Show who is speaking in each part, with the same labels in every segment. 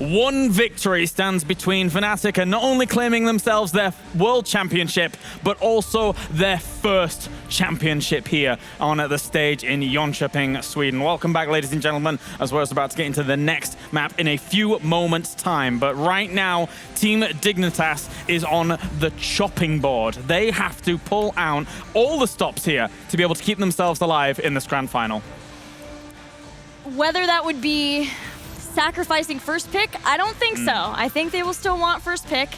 Speaker 1: One victory stands between Fnatic and not only claiming themselves their World Championship, but also their first championship here on the stage in Jönköping, Sweden. Welcome back, ladies and gentlemen, as we're about to get into the next map in a few moments' time. But right now, Team Dignitas is on the chopping board. They have to pull out all the stops here to be able to keep themselves alive in this grand final.
Speaker 2: Whether that would be sacrificing first pick, I don't think so. I think they will still want first pick,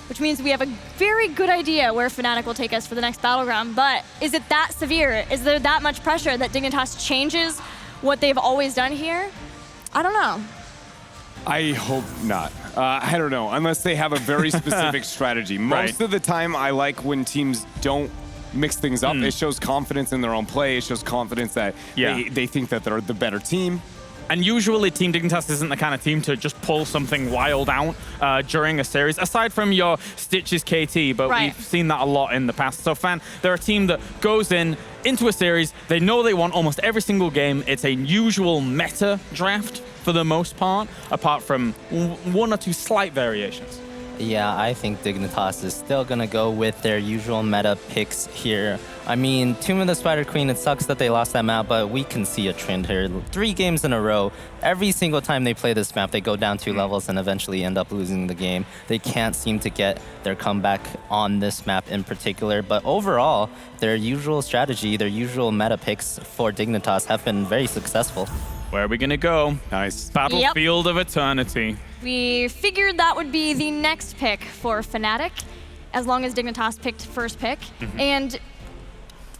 Speaker 2: which means we have a very good idea where Fnatic will take us for the next Battleground. But is it that severe? Is there that much pressure that Dignitas changes what they've always done here? I don't know.
Speaker 3: I hope not. I don't know, unless they have a very specific strategy. Most of the time, I like when teams don't mix things up. It shows confidence in their own play. It shows confidence that they think that they're the better team.
Speaker 1: And usually Team Dignitas isn't the kind of team to just pull something wild out during a series, aside from your Stitches KT, but we've seen that a lot in the past. So Fan, they're a team that goes into a series, they know they want almost every single game. It's a usual meta draft for the most part, apart from one or two slight variations.
Speaker 4: Yeah, I think Dignitas is still going to go with their usual meta picks here. I mean, Tomb of the Spider Queen, it sucks that they lost that map, but we can see a trend here. 3 games in a row, every single time they play this map, they go down 2 levels and eventually end up losing the game. They can't seem to get their comeback on this map in particular, but overall, their usual strategy, their usual meta picks for Dignitas have been very successful.
Speaker 1: Where are we going to go?
Speaker 3: Nice.
Speaker 1: Battlefield of Eternity.
Speaker 2: We figured that would be the next pick for Fnatic, as long as Dignitas picked first pick. And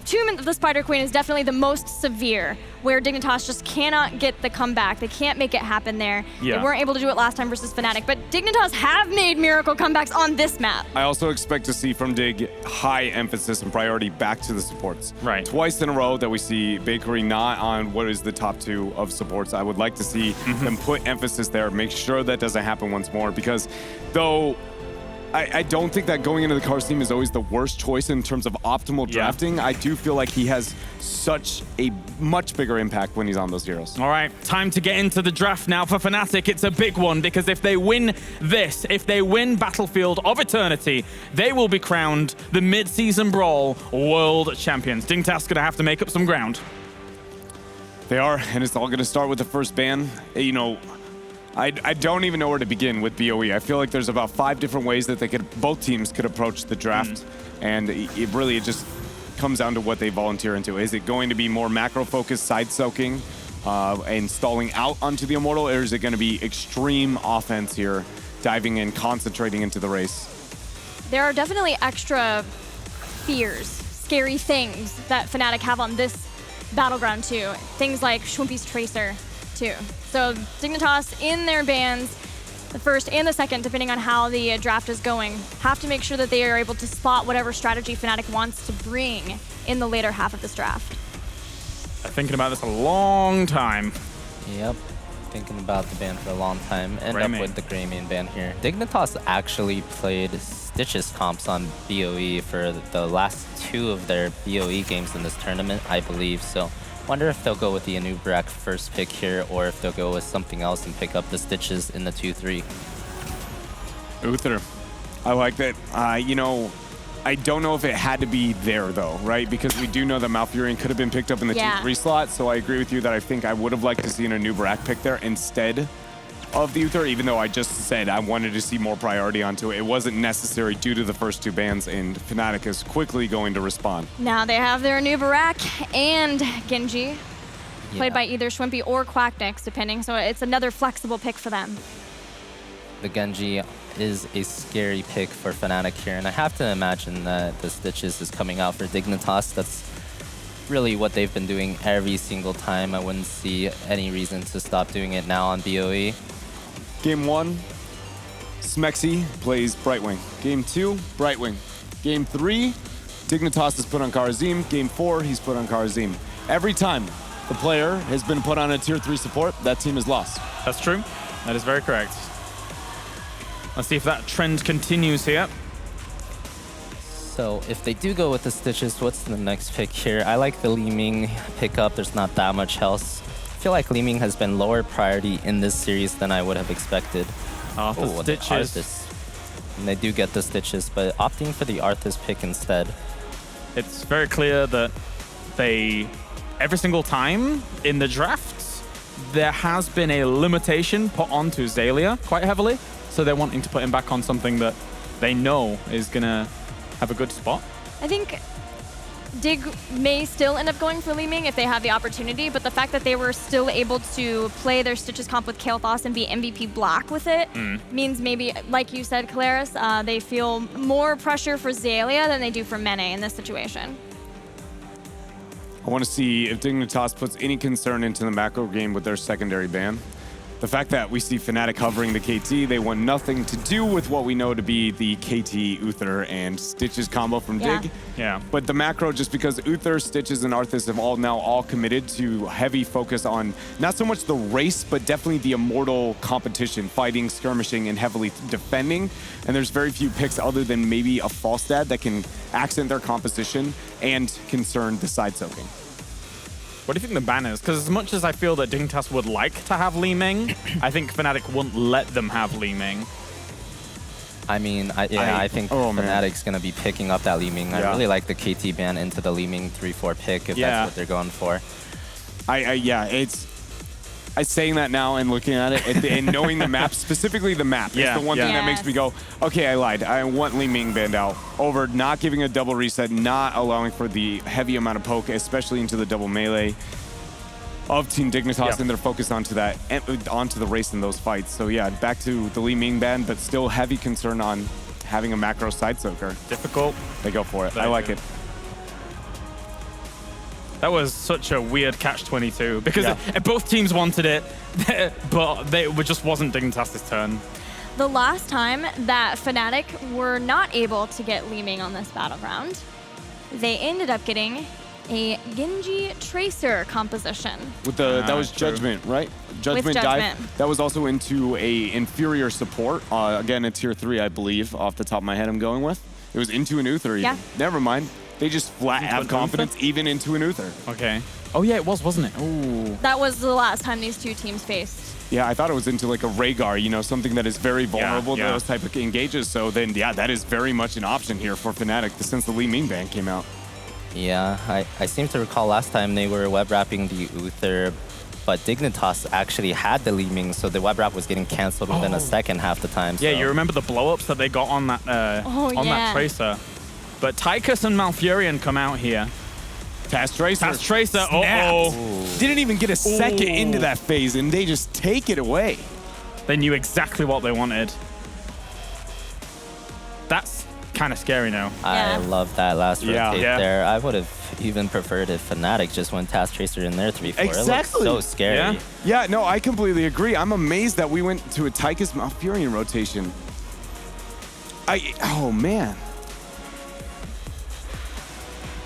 Speaker 2: Tomb of the Spider Queen is definitely the most severe, where Dignitas just cannot get the comeback. They can't make it happen there. They weren't able to do it last time versus Fnatic, but Dignitas have made miracle comebacks on this map.
Speaker 3: I also expect to see from Dig high emphasis and priority back to the supports. Twice in a row that we see Bakery not on what is the top 2 of supports. I would like to see them put emphasis there, make sure that doesn't happen once more, because though I don't think that going into the Cars team is always the worst choice in terms of optimal drafting. I do feel like he has such a much bigger impact when he's on those heroes.
Speaker 1: All right, time to get into the draft now for Fnatic. It's a big one, because if they win this, if they win Battlefield of Eternity, they will be crowned the mid-season Brawl World Champions. Dignitas gonna have to make up some ground.
Speaker 3: They are, and it's all gonna start with the first ban. You know, I don't even know where to begin with BOE. I feel like there's about 5 different ways that both teams could approach the draft, and it just comes down to what they volunteer into. Is it going to be more macro-focused side soaking and stalling out onto the Immortal, or is it going to be extreme offense here, diving in, concentrating into the race?
Speaker 2: There are definitely extra fears, scary things that Fnatic have on this Battleground too. Things like Schwimpy's Tracer too. So Dignitas in their bans, the first and the second, depending on how the draft is going, have to make sure that they are able to spot whatever strategy Fnatic wants to bring in the later half of this draft.
Speaker 1: I'm thinking about this a long time.
Speaker 4: Yep, thinking about the ban for a long time. End up with the Greymane ban here. Dignitas actually played Stitches comps on BOE for the last 2 of their BOE games in this tournament, I believe. So wonder if they'll go with the Anubarak first pick here, or if they'll go with something else and pick up the Stitches in the 2-3.
Speaker 3: Uther. I like that. You know, I don't know if it had to be there, though, right? Because we do know that Malfurion could have been picked up in the 2-3 slot, so I agree with you that I think I would have liked to see an Anubarak pick there instead of the Uther, even though I just said I wanted to see more priority onto it. It wasn't necessary due to the first 2 bans, and Fnatic is quickly going to respond.
Speaker 2: Now they have their Anubarak and Genji, played by either Schwimpy or Quacknix, depending, so it's another flexible pick for them.
Speaker 4: The Genji is a scary pick for Fnatic here, and I have to imagine that the Stitches is coming out for Dignitas. That's really what they've been doing every single time. I wouldn't see any reason to stop doing it now on BOE.
Speaker 3: Game 1, Smexy plays Brightwing. Game 2, Brightwing. Game 3, Dignitas is put on Karazim. Game 4, he's put on Karazim. Every time the player has been put on a tier 3 support, that team is lost.
Speaker 1: That's true. That is very correct. Let's see if that trend continues here.
Speaker 4: So if they do go with the Stitches, what's the next pick here? I like the Li Ming pickup. There's not that much else. feel like Li-Ming has been lower priority in this series than I would have expected.
Speaker 1: The
Speaker 4: Ooh,
Speaker 1: stitches.
Speaker 4: And they do get the stitches, but opting for the Arthas pick instead.
Speaker 1: It's very clear that every single time in the drafts, there has been a limitation put onto Xaylia quite heavily. So they're wanting to put him back on something that they know is going to have a good spot.
Speaker 2: I think Dig may still end up going for Li-Ming if they have the opportunity, but the fact that they were still able to play their Stitches comp with Kael'thas and be MVP Black with it means maybe, like you said, Calaris, they feel more pressure for Xaylia than they do for Mene in this situation.
Speaker 3: I want to see if Dignitas puts any concern into the macro game with their secondary ban. The fact that we see Fnatic hovering the KT, they want nothing to do with what we know to be the KT, Uther, and Stitches combo from Dig.
Speaker 1: Yeah.
Speaker 3: But the macro, just because Uther, Stitches, and Arthas have all committed to heavy focus on not so much the race, but definitely the immortal competition, fighting, skirmishing, and heavily defending. And there's very few picks other than maybe a false dad that can accent their composition and concern the side soaking.
Speaker 1: What do you think the ban is? Because as much as I feel that Dignitas would like to have Li-Ming, I think Fnatic wouldn't let them have Li-Ming.
Speaker 4: I mean, I think Fnatic's going to be picking up that Li-Ming. I really like the KT ban into the Li-Ming 3-4 pick if that's what they're going for.
Speaker 3: It's saying that now and looking at it and knowing the map, specifically the map, is the one thing that makes me go, okay, I lied. I want Li-Ming banned out over not giving a double reset, not allowing for the heavy amount of poke, especially into the double melee of Team Dignitas, and they're focused onto that, onto the race in those fights. So yeah, back to the Li-Ming ban, but still heavy concern on having a macro side soaker.
Speaker 1: Difficult.
Speaker 3: They go for it. I like it.
Speaker 1: That was such a weird catch-22 because both teams wanted it, but it just wasn't Dignitas' turn.
Speaker 2: The last time that Fnatic were not able to get Li-Ming on this battleground, they ended up getting a Genji Tracer composition.
Speaker 3: With the that was
Speaker 1: true.
Speaker 3: Judgment, right? Judgment dive. That was also into a inferior support. Again, a tier 3, I believe, off the top of my head I'm going with. It was into an Uther even. Never mind. They just flat have confidence even into an Uther.
Speaker 1: Okay. Oh yeah, it was, wasn't it? Ooh.
Speaker 2: That was the last time these two teams faced.
Speaker 3: Yeah, I thought it was into like a Rhaegar, you know, something that is very vulnerable to those type of engages. So then, yeah, that is very much an option here for Fnatic since the Li-Ming ban came out.
Speaker 4: Yeah, I seem to recall last time they were web wrapping the Uther, but Dignitas actually had the Li-Ming, so the web wrap was getting canceled within a second half the time.
Speaker 1: Yeah, you remember the blow-ups that they got on that that Tracer. But Tychus and Malfurion come out here.
Speaker 3: Task Tracer.
Speaker 1: Didn't
Speaker 3: even get a second into that phase, and they just take it away.
Speaker 1: They knew exactly what they wanted. That's kind of scary now.
Speaker 4: I love that last rotate there. I would have even preferred if Fnatic just went Task Tracer in their 3-4. It looks so scary.
Speaker 3: Yeah, no, I completely agree. I'm amazed that we went to a Tychus Malfurion rotation. Oh, man.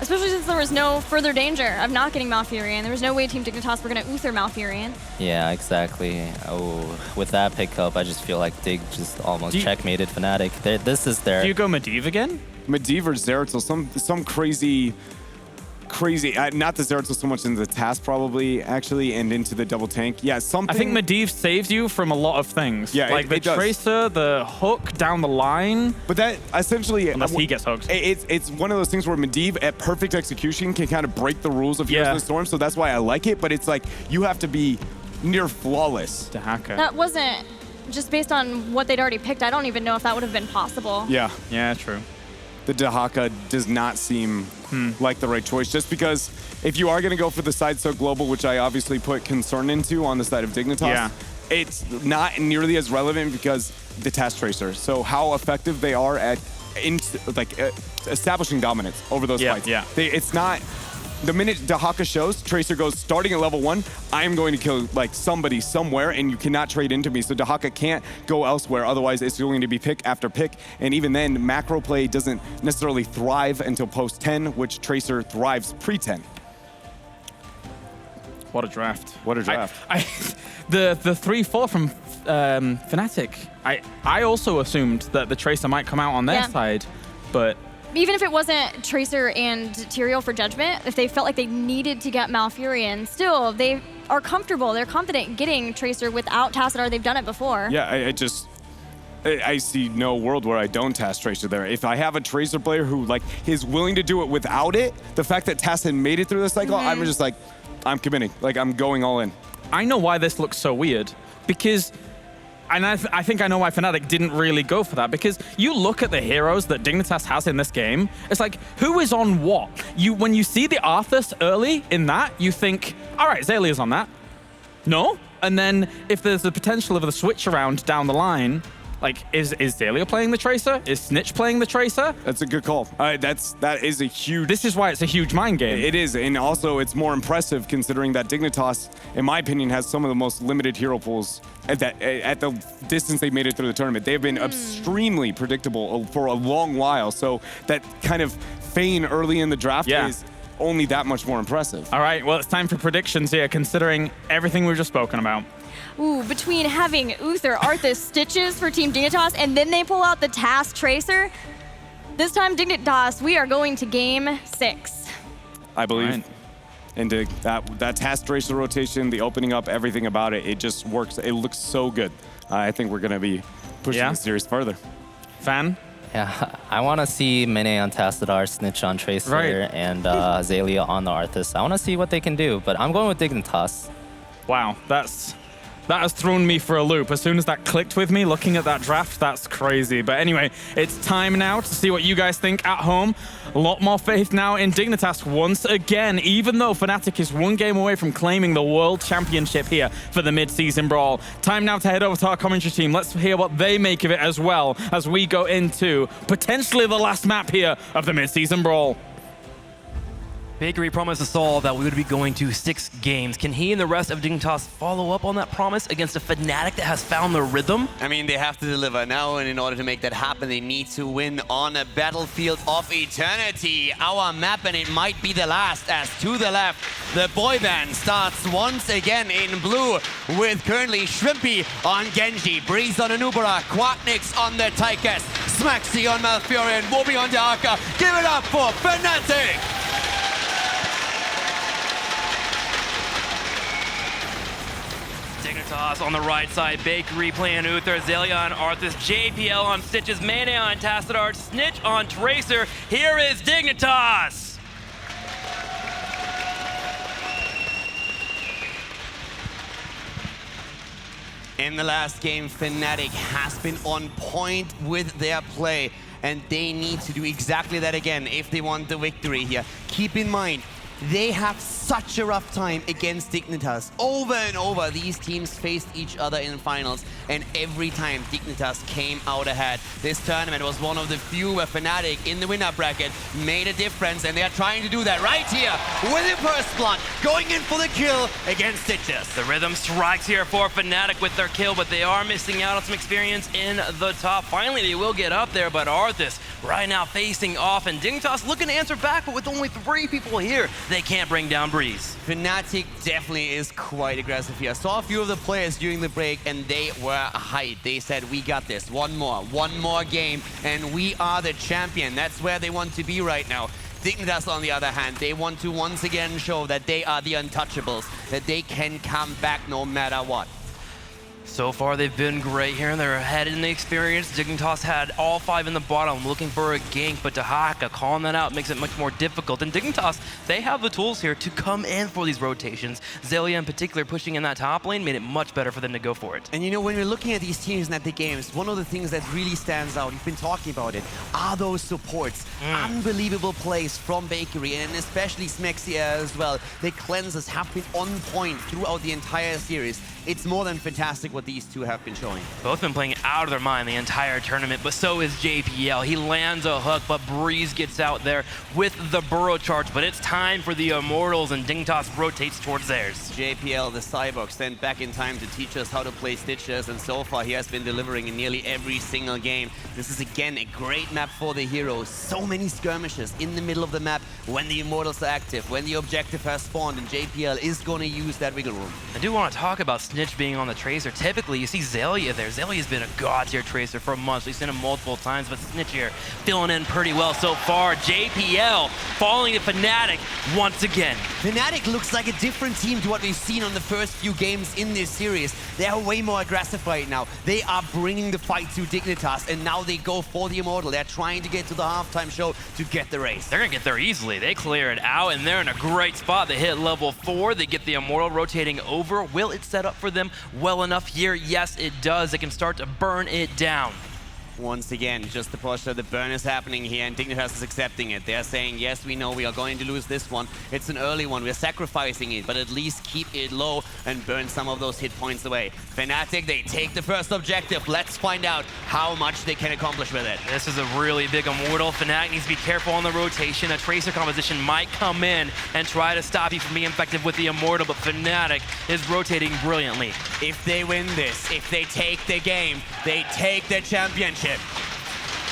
Speaker 2: Especially since there was no further danger of not getting Malfurion. There was no way Team Dignitas were going to Uther Malfurion.
Speaker 4: Yeah, exactly. Oh, with that pickup, I just feel like Dig just almost checkmated Fnatic. This is their...
Speaker 1: Do you go Medivh again?
Speaker 3: Medivh or Zeratul, some crazy, not the Zeratul so much into the task probably, actually, and into the double tank. Yeah, something...
Speaker 1: I think Medivh saves you from a lot of things.
Speaker 3: Yeah,
Speaker 1: like the Tracer, the hook down the line.
Speaker 3: But that essentially...
Speaker 1: Unless he gets hooked.
Speaker 3: It's one of those things where Medivh, at perfect execution, can kind of break the rules of Heroes of the Storm, so that's why I like it, but it's like, you have to be near flawless.
Speaker 1: Dahaka.
Speaker 2: That wasn't... Just based on what they'd already picked, I don't even know if that would have been possible.
Speaker 3: Yeah.
Speaker 1: Yeah, true.
Speaker 3: The Dahaka does not seem like the right choice, just because if you are going to go for the side soak global, which I obviously put concern into on the side of Dignitas, it's not nearly as relevant because the Task Tracer. So how effective they are at establishing dominance over those fights. It's not... The minute Dahaka shows, Tracer goes, starting at level 1, I am going to kill like somebody somewhere, and you cannot trade into me. So Dahaka can't go elsewhere, otherwise it's going to be pick after pick. And even then, macro play doesn't necessarily thrive until post 10, which Tracer thrives pre-10.
Speaker 1: What a draft.
Speaker 3: What a draft.
Speaker 1: The 3-4 from Fnatic, I also assumed that the Tracer might come out on their side, but...
Speaker 2: Even if it wasn't Tracer and Tyrael for Judgment, if they felt like they needed to get Malfurion, still, they are comfortable. They're confident getting Tracer without Tassadar. They've done it before.
Speaker 3: Yeah, I see no world where I don't Tass Tracer there. If I have a Tracer player who like is willing to do it without it, the fact that Tass had made it through the cycle, I'm just like, I'm committing. Like, I'm going all in.
Speaker 1: I know why this looks so weird, because, and I think I know why Fnatic didn't really go for that, because you look at the heroes that Dignitas has in this game, it's like, who is on what? When you see the Arthas early in that, you think, all right, Zalia's on that. No? And then if there's the potential of the switch around down the line, like, is Zalia playing the Tracer? Is Snitch playing the Tracer?
Speaker 3: That's a good call. That is a huge...
Speaker 1: This is why it's a huge mind game.
Speaker 3: It is, and also it's more impressive considering that Dignitas, in my opinion, has some of the most limited hero pools at the distance they made it through the tournament. They've been extremely predictable for a long while, so that kind of feign early in the draft is only that much more impressive.
Speaker 1: All right, well, it's time for predictions here, considering everything we've just spoken about.
Speaker 2: Ooh, between having Uther, Arthas, Stitches for Team Dignitas, and then they pull out the Task Tracer, this time Dignitas, we are going to game 6.
Speaker 3: I believe.
Speaker 1: Right.
Speaker 3: And that Task Tracer rotation, the opening up, everything about it, it just works. It looks so good. I think we're going to be pushing the series further.
Speaker 1: Fan?
Speaker 4: Yeah, I want to see Mene on Tassadar, Snitch on Tracer, and Zalia on the Arthas. I want to see what they can do, but I'm going with Dignitas.
Speaker 1: Wow, that has thrown me for a loop. As soon as that clicked with me, looking at that draft, that's crazy. But anyway, it's time now to see what you guys think at home. A lot more faith now in Dignitas once again, even though Fnatic is one game away from claiming the World Championship here for the mid-season Brawl. Time now to head over to our commentary team. Let's hear what they make of it as well as we go into potentially the last map here of the mid-season Brawl.
Speaker 5: Bakery promised us all that we would be going to 6 games. Can he and the rest of Dignitas follow up on that promise against a Fnatic that has found the rhythm?
Speaker 6: I mean, they have to deliver now, and in order to make that happen, they need to win on a battlefield of eternity. Our map, and it might be the last, as to the left, the boy band starts once again in blue with currently Shrimpy on Genji, Breeze on Anubara, Quacknix on the Tychus, Smaxy on Malfurion, Wobi on the Arca. Give it up for Fnatic!
Speaker 5: Dignitas on the right side, Bakery playing Uther, Zalia on Arthas, JPL on Stitches, Mene on Tassadar, Snitch on Tracer. Here is Dignitas!
Speaker 6: In the last game, Fnatic has been on point with their play, and they need to do exactly that again if they want the victory here. Keep in mind, they have such a rough time against Dignitas. Over and over, these teams faced each other in finals, and every time Dignitas came out ahead. This tournament was one of the few where Fnatic in the winner bracket made a difference, and they are trying to do that right here with the first blood, going in for the kill against Stitches.
Speaker 5: The rhythm strikes here for Fnatic with their kill, but they are missing out on some experience in the top. Finally, they will get up there, but Arthas right now facing off, and Dignitas looking to answer back, but with only 3 people here, they can't bring down Breeze.
Speaker 6: Fnatic definitely is quite aggressive here. I saw a few of the players during the break, and they were hyped. They said, we got this, one more game, and we are the champion. That's where they want to be right now. Dignitas, on the other hand, they want to once again show that they are the untouchables, that they can come back no matter what.
Speaker 5: So far, they've been great here, and they're ahead in the experience. Dignitas had all 5 in the bottom looking for a gank, but Dahaka calling that out makes it much more difficult. And Dignitas, they have the tools here to come in for these rotations. Zalia in particular pushing in that top lane made it much better for them to go for it.
Speaker 6: And you know, when you're looking at these teams and at the games, one of the things that really stands out, you've been talking about it, are those supports. Unbelievable plays from Bakery, and especially Smexia as well. The cleanses have been on point throughout the entire series. It's more than fantastic what these two have been showing.
Speaker 5: Both been playing out of their mind the entire tournament, but so is JPL. He lands a hook, but Breeze gets out there with the burrow charge. But it's time for the Immortals, and Dignitas rotates towards theirs.
Speaker 6: JPL, the Cyborg, sent back in time to teach us how to play Stitches, and so far he has been delivering in nearly every single game. This is again a great map for the heroes. So many skirmishes in the middle of the map when the Immortals are active, when the objective has spawned, and JPL is going to use that wiggle room.
Speaker 5: I do want to talk about Snitch being on the Tracer. typically you see Xaylia there. Xaylia's been a god tier tracer for months. We've seen him multiple times, but Snitch here filling in pretty well so far. JPL falling to Fnatic once again.
Speaker 6: Fnatic looks like a different team to what we've seen on the first few games in this series. They are way more aggressive right now. They are bringing the fight to Dignitas, and now they go for the Immortal. They're trying to get to the halftime show to get the race.
Speaker 5: They're gonna get there easily. They clear it out, and they're in a great spot. They hit level 4. They get the Immortal rotating over. Will it set up for them well enough here? Yes, it does. They can start to burn it down.
Speaker 6: Once again, just the push that the burn is happening here, and Dignitas is accepting it. They're saying, yes, we know we are going to lose this one. It's an early one. We're sacrificing it, but at least keep it low and burn some of those hit points away. Fnatic, they take the first objective. Let's find out how much they can accomplish with it.
Speaker 5: This is a really big Immortal. Fnatic needs to be careful on the rotation. A Tracer composition might come in and try to stop you from being effective with the Immortal, but Fnatic is rotating brilliantly.
Speaker 6: If they win this, if they take the game, they take the championship.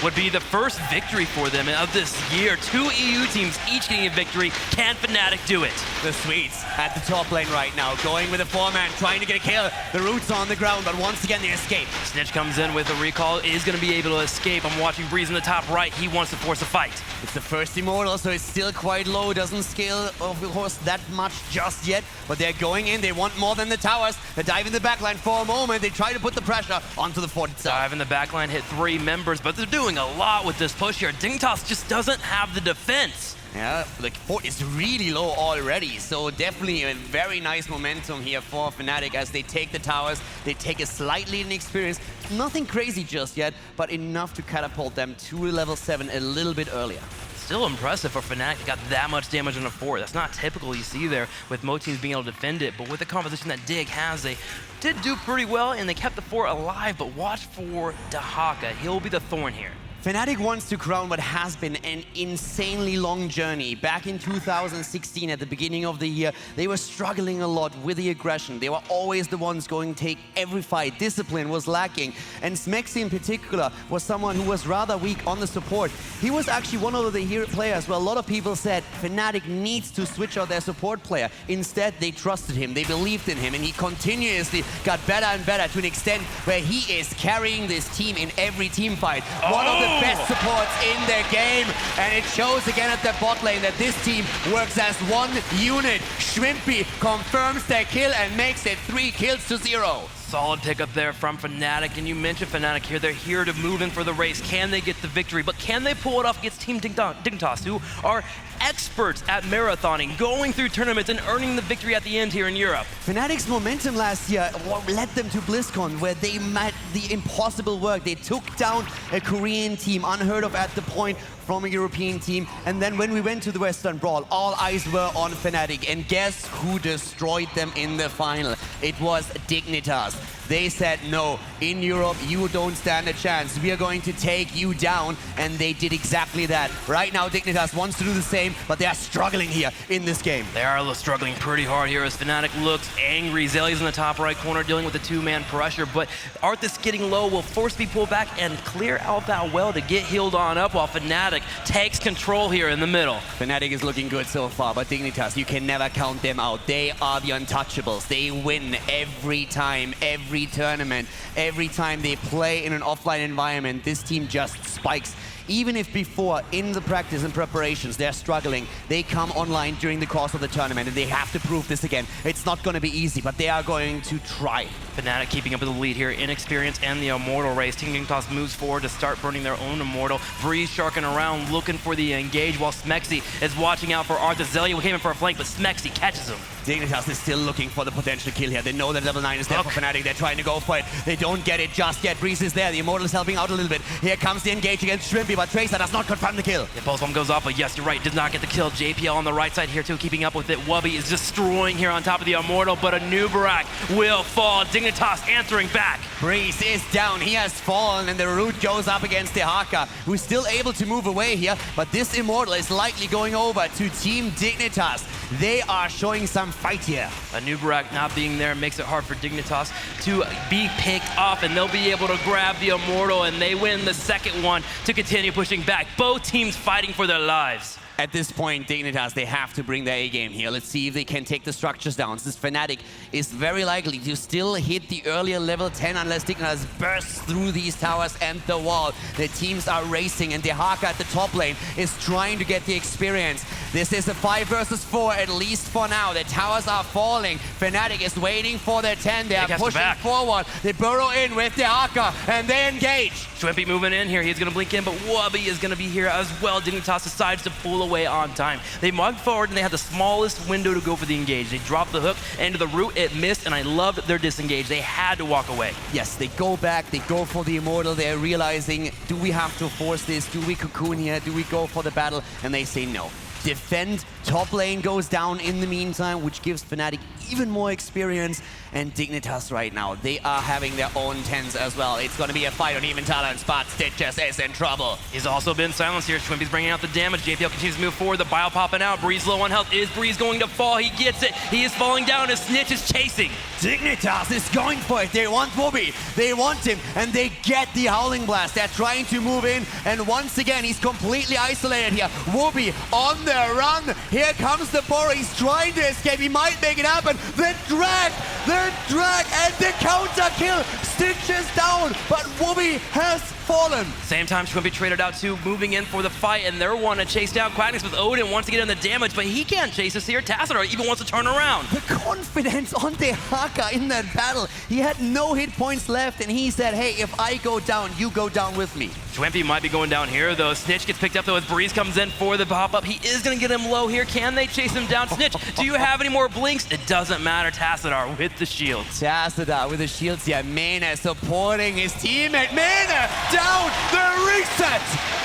Speaker 5: Would be the first victory for them of this year. 2 EU teams each getting a victory. Can Fnatic do it?
Speaker 6: The Swedes at the top lane right now, going with a 4-man, trying to get a kill. The Roots on the ground, but once again they escape.
Speaker 5: Snitch comes in with a recall, is going to be able to escape. I'm watching Breeze in the top right. He wants to force a fight.
Speaker 6: It's the first Immortal, so it's still quite low. Doesn't scale, of course, that much just yet, but they're going in. They want more than the towers. They dive in the backline for a moment. They try to put the pressure onto the fort itself.
Speaker 5: Dive in the backline, hit 3 members, but they're doing a lot with this push here. Dignitas just doesn't have the defense.
Speaker 6: Yeah, the fort is really low already, so definitely a very nice momentum here for Fnatic as they take the towers. They take a slight lead in experience. Nothing crazy just yet, but enough to catapult them to level 7 a little bit earlier.
Speaker 5: Still impressive for Fnatic to got that much damage on a fort. That's not typical you see there with most teams being able to defend it, but with the composition that Dig has, they did do pretty well and they kept the fort alive, but watch for Dahaka. He'll be the thorn here.
Speaker 6: Fnatic wants to crown what has been an insanely long journey. Back in 2016, at the beginning of the year, they were struggling a lot with the aggression. They were always the ones going to take every fight. Discipline was lacking. And Smexy in particular was someone who was rather weak on the support. He was actually one of the hero players where a lot of people said Fnatic needs to switch out their support player. Instead, they trusted him, they believed in him, and he continuously got better and better to an extent where he is carrying this team in every team fight. One of the best supports in the game, and it shows again at the bot lane that this team works as one unit. Shrimpy confirms their kill and makes it 3 kills to 0.
Speaker 5: Solid pickup there from Fnatic, and you mentioned Fnatic here. They're here to move in for the race. Can they get the victory? But can they pull it off against Team Dignitas, who are experts at marathoning, going through tournaments and earning the victory at the end here in Europe?
Speaker 6: Fnatic's momentum last year led them to BlizzCon, where they met the impossible work. They took down a Korean team, unheard of at the point, from a European team. And then when we went to the Western Brawl, all eyes were on Fnatic. And guess who destroyed them in the final? It was Dignitas. They said, no, in Europe, you don't stand a chance. We are going to take you down. And they did exactly that. Right now, Dignitas wants to do the same, but they are struggling here in this game.
Speaker 5: They are struggling pretty hard here as Fnatic looks angry. Zeli's in the top right corner dealing with the 2-man pressure, but Arthas getting low will force me pull back and clear out that well to get healed on up while Fnatic takes control here in the middle.
Speaker 6: Fnatic is looking good so far, but Dignitas, you can never count them out. They are the untouchables. They win every time, every tournament, every time they play in an offline environment. This team just spikes. Even if before, in the practice and preparations, they're struggling, they come online during the course of the tournament, and they have to prove this again. It's not going to be easy, but they are going to try.
Speaker 5: Fnatic keeping up with the lead here in experience and the Immortal race. Team Dignitas moves forward to start burning their own Immortal. Breeze sharking around, looking for the engage, while Smexy is watching out for Arthas. Xaylia came in for a flank, but Smexy catches him.
Speaker 6: Dignitas is still looking for the potential kill here. They know that level 9 is there for Fnatic. They're trying to go for it. They don't get it just yet. Breeze is there. The Immortal is helping out a little bit. Here comes the engage against Shrimpy, but Tracer does not confirm the kill.
Speaker 5: The pulse bomb goes off, but yes, you're right, did not get the kill. JPL on the right side here too, keeping up with it. Wubby is destroying here on top of the Immortal, but a Nubarak will fall. Dignitas answering back.
Speaker 6: Breeze is down. He has fallen, and the root goes up against the Haka, who's still able to move away here, but this Immortal is likely going over to Team Dignitas. They are showing some fight here.
Speaker 5: A Nubarak not being there makes it hard for Dignitas to be picked off, and they'll be able to grab the Immortal, and they win the second one to continue pushing back. Both teams fighting for their lives.
Speaker 6: At this point, Dignitas, they have to bring their A-game here. Let's see if they can take the structures down. This Fnatic is very likely to still hit the earlier level 10 unless Dignitas bursts through these towers and the wall. The teams are racing, and Dehaka at the top lane is trying to get the experience. This is a 5 versus 4, at least for now. The towers are falling. Fnatic is waiting for their 10. They are pushing forward. They burrow in with Dehaka, and they engage.
Speaker 5: Schwimpy moving in here. He's going to blink in, but Wubby is going to be here as well. Dignitas decides to pull away on time. They mugged forward, and they had the smallest window to go for the engage. They dropped the hook into the root. It missed, and I loved their disengage. They had to walk away.
Speaker 6: Yes, they go back. They go for the Immortal. They're realizing, do we have to force this? Do we cocoon here? Do we go for the battle? And they say no. Defend, top lane goes down in the meantime, which gives Fnatic even more experience. And Dignitas right now, they are having their own 10s as well. It's going to be a fight on even talents, but Stitches is in trouble.
Speaker 5: He's also been silenced here. Schwimpy's bringing out the damage. JPL continues to move forward. The bio popping out. Breeze low on health. Is Breeze going to fall? He gets it. He is falling down as Snitch is chasing.
Speaker 6: Dignitas is going for it. They want Wubby. They want him, and they get the Howling Blast. They're trying to move in, and once again, he's completely isolated here. Wubby on the run. Here comes the Boro. He's trying to escape. He might make it happen. The drag, and the counter kill. Stitches down, but Wubby has fallen.
Speaker 5: Same time, Schwimpy traded out too, moving in for the fight, and they're one to chase down Quacknix with Odin, wants to get in the damage, but he can't chase us here. Tassadar even wants to turn around.
Speaker 6: The confidence on Dehaka in that battle. He had no hit points left, and he said, hey, if I go down, you go down with me.
Speaker 5: Schwimpy might be going down here, though. Snitch gets picked up, though, as Breeze comes in for the pop-up. He is going to get him low here. Can they chase him down? Snitch, do you have any more blinks? It doesn't matter. Tassadar with the shields.
Speaker 6: Tassadar with the shields here. Mena supporting his teammate. Mena down the reset.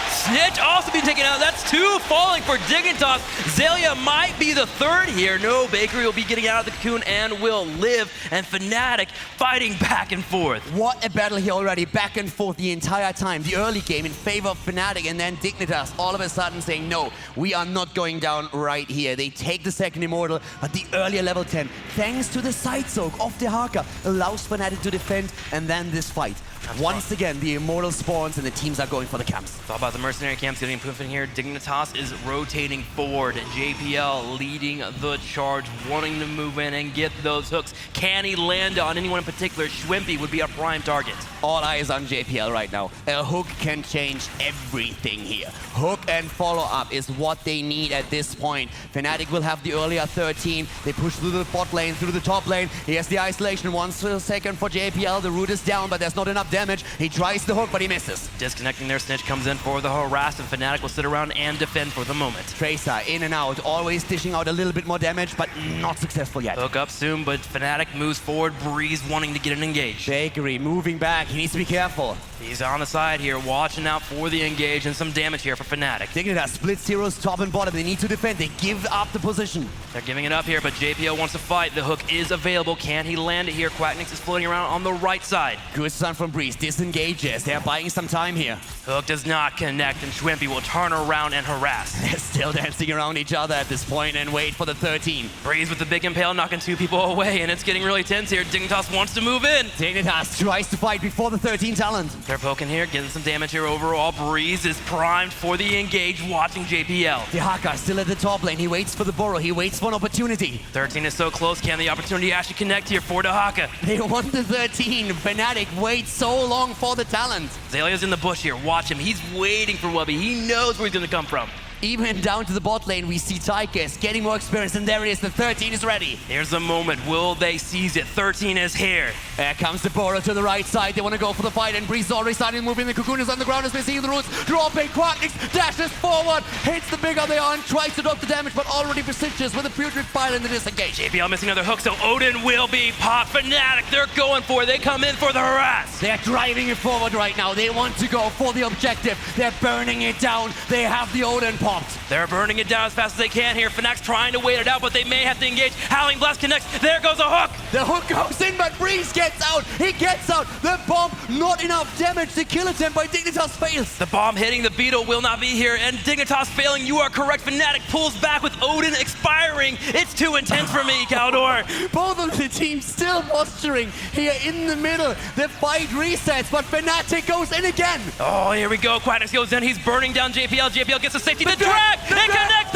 Speaker 5: Snitch also being taken out. That's 2 falling for Dignitas. Xaylia might be the 3rd here. No, Bakery will be getting out of the cocoon and will live. And Fnatic fighting back and forth.
Speaker 6: What a battle here already. Back and forth the entire time. The early game in favor of Fnatic, and then Dignitas all of a sudden saying, no, we are not going down right here. They take the second Immortal, but the earlier level 10, thanks to the side soak of Dehaka, allows Fnatic to defend, and then this fight. Once again, the Immortal spawns and the teams are going for the camps.
Speaker 5: It's all about the mercenary camps getting put in here. Dignitas is rotating forward. JPL leading the charge, wanting to move in and get those hooks. Can he land on anyone in particular? Schwimpy would be a prime target.
Speaker 6: All eyes on JPL right now. A hook can change everything here. Hook and follow-up is what they need at this point. Fnatic will have the earlier 13. They push through the bot lane, through the top lane. He has the isolation 1 second for JPL. The root is down, but there's not enough damage. He tries the hook, but he misses.
Speaker 5: Disconnecting their Snitch comes in for the harass, and Fnatic will sit around and defend for the moment.
Speaker 6: Tracer in and out, always dishing out a little bit more damage, but not successful yet.
Speaker 5: Hook up soon, but Fnatic moves forward. Breeze wanting to get an engage.
Speaker 6: Bakery moving back. He needs to be careful.
Speaker 5: He's on the side here, watching out for the engage and some damage here for Fnatic.
Speaker 6: Dignitas splits heroes top and bottom. They need to defend. They give up the position.
Speaker 5: They're giving it up here, but JPL wants to fight. The hook is available. Can he land it here? Quacknix is floating around on the right side.
Speaker 6: Good stun from Breeze. Disengages. They're buying some time here.
Speaker 5: Hook does not connect, and Schwimpy will turn around and harass.
Speaker 6: They're still dancing around each other at this point and wait for the 13.
Speaker 5: Breeze with the big impale, knocking 2 people away, and it's getting really tense here. Dignitas wants to move in.
Speaker 6: Dignitas tries to fight before the 13 talent.
Speaker 5: They're poking here, getting some damage here overall. Breeze is primed for the engage, watching JPL.
Speaker 6: Dehaka still at the top lane. He waits for the burrow. He waits for an opportunity.
Speaker 5: 13 is so close. Can the opportunity actually connect here for Dehaka?
Speaker 6: They want the 13. Fnatic waits so long for the talent.
Speaker 5: Xaylia's in the bush here. Watch him. He's waiting for Wubby. He knows where he's going to come from.
Speaker 6: Even down to the bot lane, we see Tychus getting more experience, and there it is. The 13 is ready.
Speaker 5: Here's the moment. Will they seize it? 13 is here.
Speaker 6: There comes the Boro to the right side. They want to go for the fight, and Breeze is already starting to move in. The cocoon is on the ground as they see the roots. Dropping, Quacknix dashes forward, hits the bigger they are, and tries to drop the damage, but already Prestigious with a putrid fire in the disengage.
Speaker 5: JPL missing another hook, so Odin will be popped. Fnatic, they're going for it. They come in for the harass.
Speaker 6: They're driving it forward right now. They want to go for the objective. They're burning it down. They have the Odin popped.
Speaker 5: They're burning it down as fast as they can here. Fnac's trying to wait it out, but they may have to engage. Howling Blast connects. There goes a hook.
Speaker 6: The hook goes in, but Breeze gets out. He gets out. The bomb, not enough damage. The kill attempt by Dignitas fails.
Speaker 5: The bomb hitting the beetle will not be here, and Dignitas failing. You are correct. Fnatic pulls back with Odin expiring. It's too intense for me, Caldor.
Speaker 6: Both of the teams still posturing here in the middle. The fight resets, but Fnatic goes in again.
Speaker 5: Oh, here we go. Quacknix goes in. He's burning down JPL. JPL gets the safety. The drag! It connects!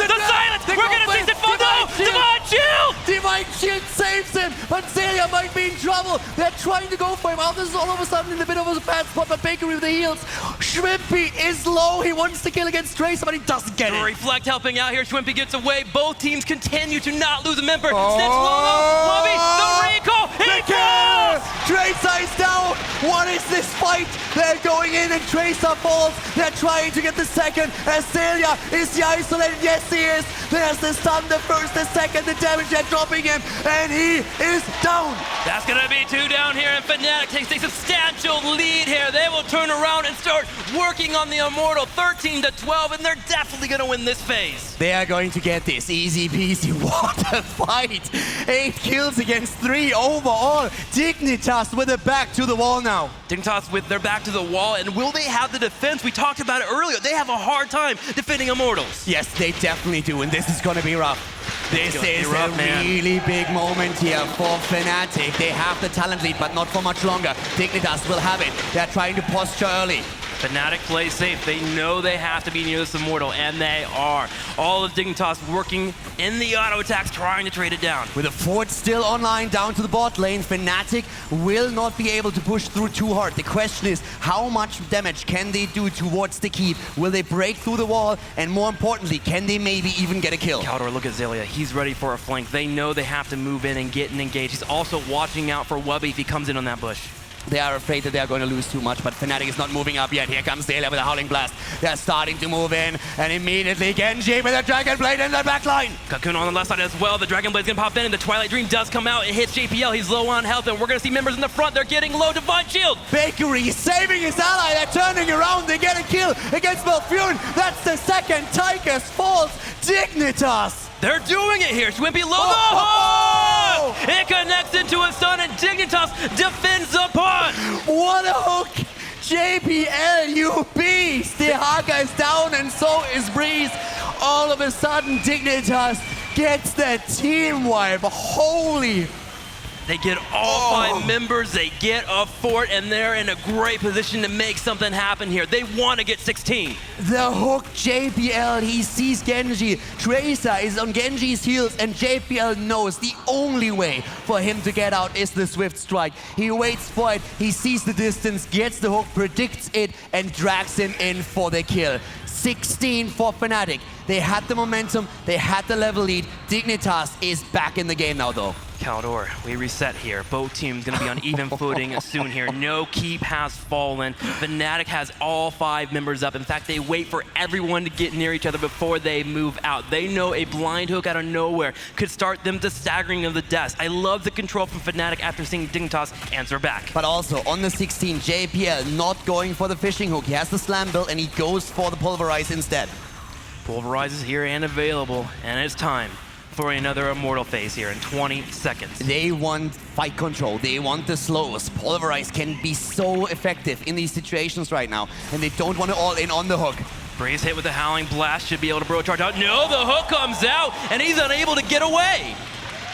Speaker 5: We're gonna see Divine. No! Divine Shield!
Speaker 7: Divine Shield saves him, but Zelia might be in trouble. They're trying to go for him. This is all of a sudden in a bit of a bad spot, but Bakery with the heals. Shrimpy is low. He wants to kill against Tracer, but he doesn't get it.
Speaker 5: Reflect helping out here. Shrimpy gets away. Both teams continue to not lose a member. Snitch low. Lobby, the recall. He falls!
Speaker 7: Tracer is down. What is this fight? They're going in and Tracer falls. They're trying to get the second. As Zelia is the isolated. Yes, he is. There's the stun, the first, the second, the damage. They're dropping him, and he is down.
Speaker 5: That's gonna be 2 down here, and Fnatic takes a substantial lead here. They will turn around and start working on the Immortal, 13-12, and they're definitely gonna win this phase.
Speaker 7: They are going to get this easy peasy. What a fight! 8 kills against 3 overall. Dignitas with their back to the wall now.
Speaker 5: Dignitas with their back to the wall, and will they have the defense? We talked about it earlier. They have a hard time defending Immortals.
Speaker 7: Yes, they definitely do, and this is going to be rough. This is a really big moment here for Fnatic. They have the talent lead, but not for much longer. Dignitas will have it. They're trying to posture early.
Speaker 5: Fnatic plays safe. They know they have to be near this Immortal, and they are. All of Dignitas working in the auto attacks, trying to trade it down.
Speaker 7: With a Ford still online down to the bot lane, Fnatic will not be able to push through too hard. The question is, how much damage can they do towards the keep? Will they break through the wall? And more importantly, can they maybe even get a kill?
Speaker 5: Caldor, look at Zelia. He's ready for a flank. They know they have to move in and get engaged. He's also watching out for Wubby if he comes in on that bush.
Speaker 7: They are afraid that they are going to lose too much, but Fnatic is not moving up yet. Here comes Zelia with a Howling Blast. They're starting to move in, and immediately Genji with a Dragon Blade in the backline.
Speaker 5: Cocoon on the left side as well. The Dragon Blade's gonna pop in, and the Twilight Dream does come out. It hits JPL. He's low on health, and we're gonna see members in the front. They're getting low. Divine Shield.
Speaker 7: Bakery is saving his ally. They're turning around. They get a kill against Malfune. That's the second. Tychus falls. Dignitas.
Speaker 5: They're doing it here. Shwimpy low the hook! It connects into a stun, and Dignitas defends the punt.
Speaker 7: What a hook! JPL, you beast! The Haka is down, and so is Breeze. All of a sudden, Dignitas gets the team wipe. Holy!
Speaker 5: They get all 5 members, they get a fort, and they're in a great position to make something happen here. They want to get 16.
Speaker 7: The hook, JPL, he sees Genji. Tracer is on Genji's heels, and JPL knows the only way for him to get out is the Swift Strike. He waits for it, he sees the distance, gets the hook, predicts it, and drags him in for the kill. 16 for Fnatic. They had the momentum, they had the level lead. Dignitas is back in the game now, though.
Speaker 5: Caldor, we reset here. Both teams gonna be on even footing soon here. No keep has fallen. Fnatic has all 5 members up. In fact, they wait for everyone to get near each other before they move out. They know a blind hook out of nowhere could start them to staggering of the deaths. I love the control from Fnatic after seeing Dignitas answer back.
Speaker 7: But also, on the 16, JPL not going for the fishing hook. He has the slam build, and he goes for the pulverize instead.
Speaker 5: Pulverize is here and available, and it's time for another Immortal phase here in 20 seconds.
Speaker 7: They want fight control. They want the slows. Pulverize can be so effective in these situations right now, and they don't want to all in on the hook.
Speaker 5: Breeze hit with the Howling Blast, should be able to bro charge out. No, the hook comes out, and he's unable to get away.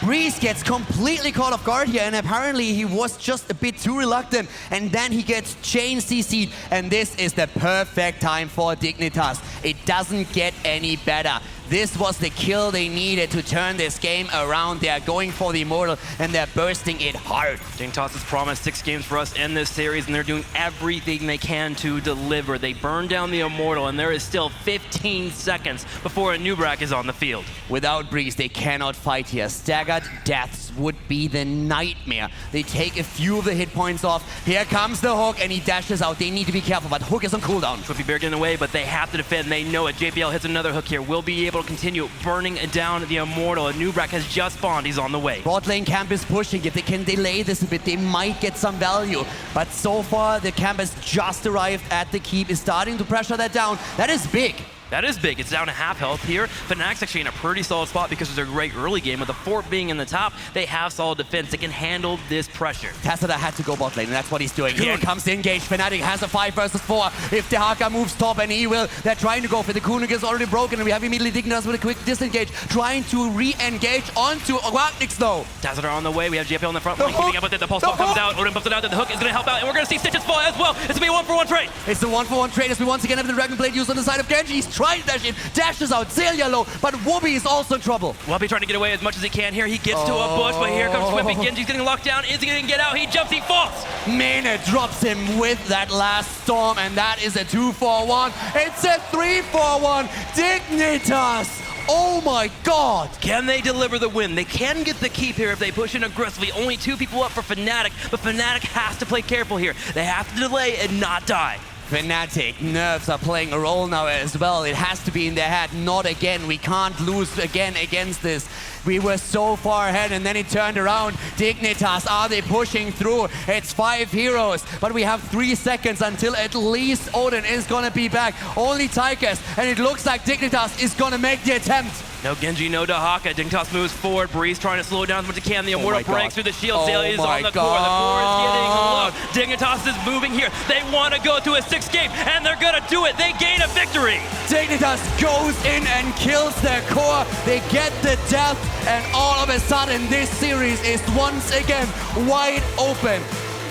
Speaker 7: Breeze gets completely caught off guard here, and apparently he was just a bit too reluctant, and then he gets chain CC'd, and this is the perfect time for Dignitas. It doesn't get any better. This was the kill they needed to turn this game around. They are going for the Immortal, and they're bursting it hard.
Speaker 5: Dignitas has promised 6 games for us in this series, and they're doing everything they can to deliver. They burn down the Immortal, and there is still 15 seconds before a Nubrak is on the field.
Speaker 7: Without Breeze, they cannot fight here. Staggered deaths would be the nightmare. They take a few of the hit points off. Here comes the hook, and he dashes out. They need to be careful, but hook is on cooldown.
Speaker 5: Swiftly Bear getting away, but they have to defend. They know it. JPL hits another hook here. Will be able to continue burning down the Immortal. A Nubrak has just spawned. He's on the way.
Speaker 7: Bot lane camp is pushing. If they can delay this a bit, they might get some value. But so far, the camp has just arrived at the keep, is starting to pressure that down. That is big.
Speaker 5: That is big. It's down to half health here. Fnatic's actually in a pretty solid spot because of their great early game. With the fort being in the top, they have solid defense. They can handle this pressure.
Speaker 7: Tassada had to go bot lane, and that's what he's doing. Here comes the engage. Fnatic has a 5 versus 4. If the Haka moves top, and he will, they're trying to go for the Kunig is already broken, and we have immediately Dignitas with a quick disengage, trying to re-engage onto Wagnix though.
Speaker 5: Tassada on the way. We have JPL in the front line, keeping up with it. The pulse bomb comes out. Odin buffs it out. The hook is going to help out, and we're going to see Stitches fall as well. It's going to be a 1-for-1 trade.
Speaker 7: It's the 1-for-1 trade as we once again have the Dragon Blade used on the side of Genji. He's trying to dash in, dashes out, Zelia low, but Whoopi is also in trouble.
Speaker 5: Whoopi trying to get away as much as he can here. He gets to a bush, but here comes Swimpy. Genji's getting locked down. Is he going to get out? He jumps, he falls.
Speaker 7: Mane drops him with that last storm, and that is a 2-for-1. It's a 3-for-1. Dignitas. Oh my god!
Speaker 5: Can they deliver the win? They can get the keep here if they push in aggressively. Only 2 people up for Fnatic, but Fnatic has to play careful here. They have to delay and not die.
Speaker 6: Fnatic nerves are playing a role now as well. It has to be in their head. Not again. We can't lose again against this. We were so far ahead and then it turned around. Dignitas, are they pushing through? It's 5 heroes, but we have 3 seconds until at least Odin is gonna be back. Only Tychus, and it looks like Dignitas is gonna make the attempt.
Speaker 5: No Genji, no Dahaka. Dignitas moves forward. Breeze trying to slow down as much as he can. The Immortal breaks through the shield. Zelia is on the core. The core is getting low. Dignitas is moving here. They want to go to a 6th game, and they're going to do it. They gain a victory.
Speaker 7: Dignitas goes in and kills their core. They get the death, and all of a sudden this series is once again wide open.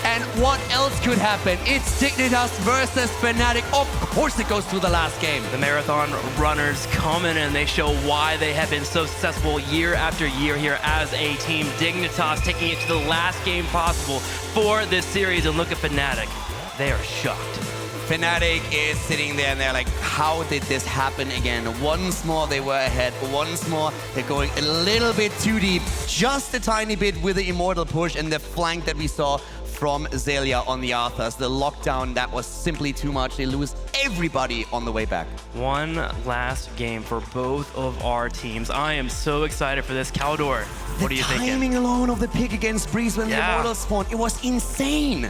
Speaker 7: And what else could happen? It's Dignitas versus Fnatic. Of course it goes to the last game.
Speaker 5: The marathon runners come in and they show why they have been so successful year after year here as a team. Dignitas taking it to the last game possible for this series. And look at Fnatic. They are shocked.
Speaker 6: Fnatic is sitting there and they're like, how did this happen again? Once more they were ahead. Once more they're going a little bit too deep. Just a tiny bit with the Immortal push and the flank that we saw from Zelia on the Arthurs. The lockdown, that was simply too much. They lose everybody on the way back.
Speaker 5: One last game for both of our teams. I am so excited for this. Caldor, what are you thinking?
Speaker 6: The timing alone of the pick against Breeze when the Immortal spawned, it was insane.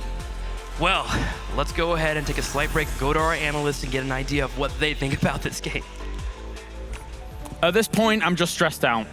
Speaker 5: Well, let's go ahead and take a slight break, go to our analysts and get an idea of what they think about this game.
Speaker 1: At this point, I'm just stressed out.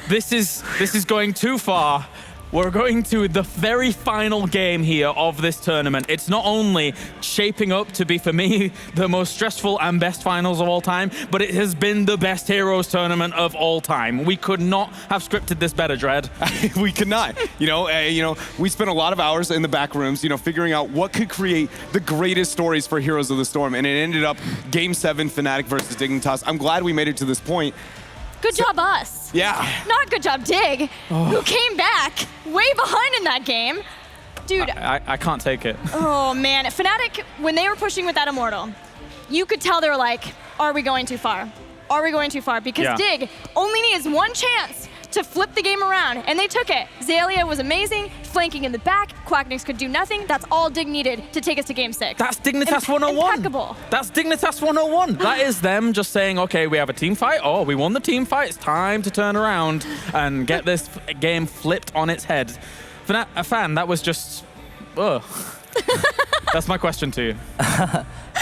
Speaker 1: This is going too far. We're going to the very final game here of this tournament. It's not only shaping up to be, for me, the most stressful and best finals of all time, but it has been the best Heroes tournament of all time. We could not have scripted this better, Dread.
Speaker 3: We could not. We spent a lot of hours in the back rooms, figuring out what could create the greatest stories for Heroes of the Storm, and it ended up Game 7, Fnatic versus Dignitas. I'm glad we made it to this point.
Speaker 2: Good job, us.
Speaker 3: Yeah.
Speaker 2: Not good job, Dig, who came back way behind in that game. Dude.
Speaker 1: I can't take it.
Speaker 2: Oh, man. Fnatic, when they were pushing with that Immortal, you could tell they were like, are we going too far? Are we going too far? Because Dig only needs one chance to flip the game around, and they took it. Zelia was amazing, flanking in the back. Quacknix could do nothing. That's all Dig needed to take us to Game 6.
Speaker 1: That's Dignitas 101.
Speaker 2: Impeccable.
Speaker 1: That's Dignitas 101. That is them just saying, okay, we have a team fight. Oh, we won the team fight. It's time to turn around and get this game flipped on its head. A fan, that was just, ugh. That's my question to you.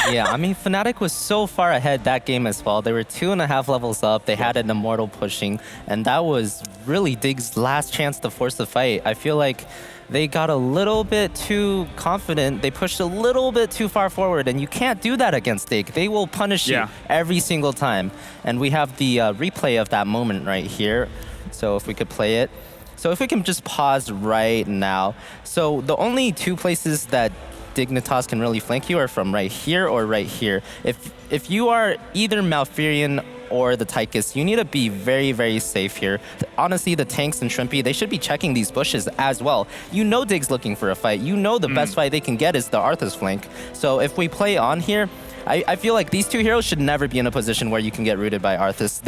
Speaker 4: Yeah, I mean, Fnatic was so far ahead that game as well. They were 2.5 levels up. They had an Immortal pushing, and that was really Dig's last chance to force the fight. I feel like they got a little bit too confident. They pushed a little bit too far forward, and you can't do that against Dig. They will punish you every single time. And we have the replay of that moment right here. So if we could play it. So if we can just pause right now. So the only 2 places that Dignitas can really flank you are from right here or right here. If you are either Malfurion or the Tychus, you need to be very, very safe here. Honestly, the tanks and Shrimpy, they should be checking these bushes as well. You know Dig's looking for a fight. You know the best fight they can get is the Arthur's flank. So if we play on here, I feel like these 2 heroes should never be in a position where you can get rooted by Arthas.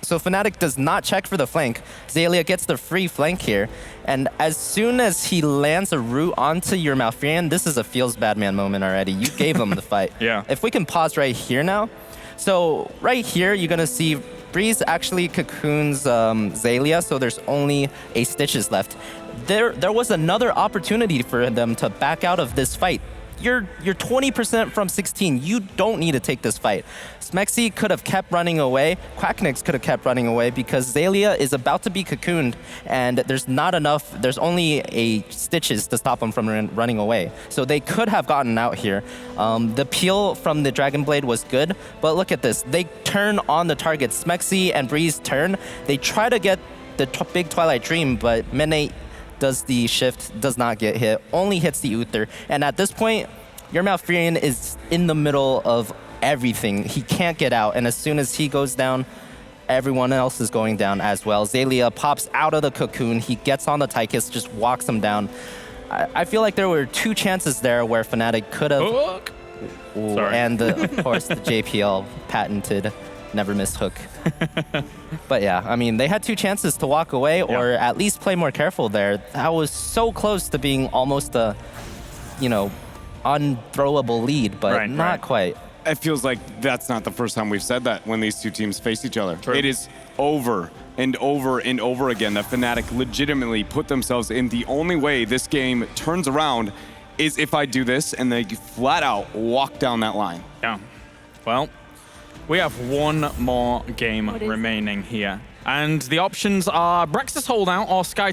Speaker 4: So Fnatic does not check for the flank. Zelia gets the free flank here. And as soon as he lands a root onto your Malfurion, this is a feels bad man moment already. You gave him the fight.
Speaker 1: Yeah.
Speaker 4: If we can pause right here now. So right here, you're going to see Breeze actually cocoons Zelia, so there's only a Stitches left. There was another opportunity for them to back out of this fight. You're 20% from 16. You don't need to take this fight. Smexy could have kept running away. Quacknix could have kept running away because Zelia is about to be cocooned and there's not enough. There's only a Stitches to stop him from running away. So they could have gotten out here. The peel from the Dragon Blade was good, but look at this. They turn on the target. Smexy and Breeze turn. They try to get the big Twilight Dream, but Mene does the shift, does not get hit, only hits the Uther. And at this point, your Malfurion is in the middle of everything. He can't get out, and as soon as he goes down, everyone else is going down as well. Xaylia pops out of the cocoon. He gets on the Tychus, just walks him down. I feel like there were 2 chances there where Fnatic could have...
Speaker 1: Hook.
Speaker 4: Ooh,
Speaker 1: Sorry.
Speaker 4: and of course the JPL patented never miss hook. But yeah, I mean, they had 2 chances to walk away or at least play more careful there. That was so close to being almost a, you know, unthrowable lead, but not quite.
Speaker 3: It feels like that's not the first time we've said that when these 2 teams face each other.
Speaker 1: True.
Speaker 3: It is over and over and over again that Fnatic legitimately put themselves in the only way this game turns around is if I do this, and they flat out walk down that line.
Speaker 1: Yeah. Well, we have 1 more game remaining here. And the options are Brex's holdout or Sky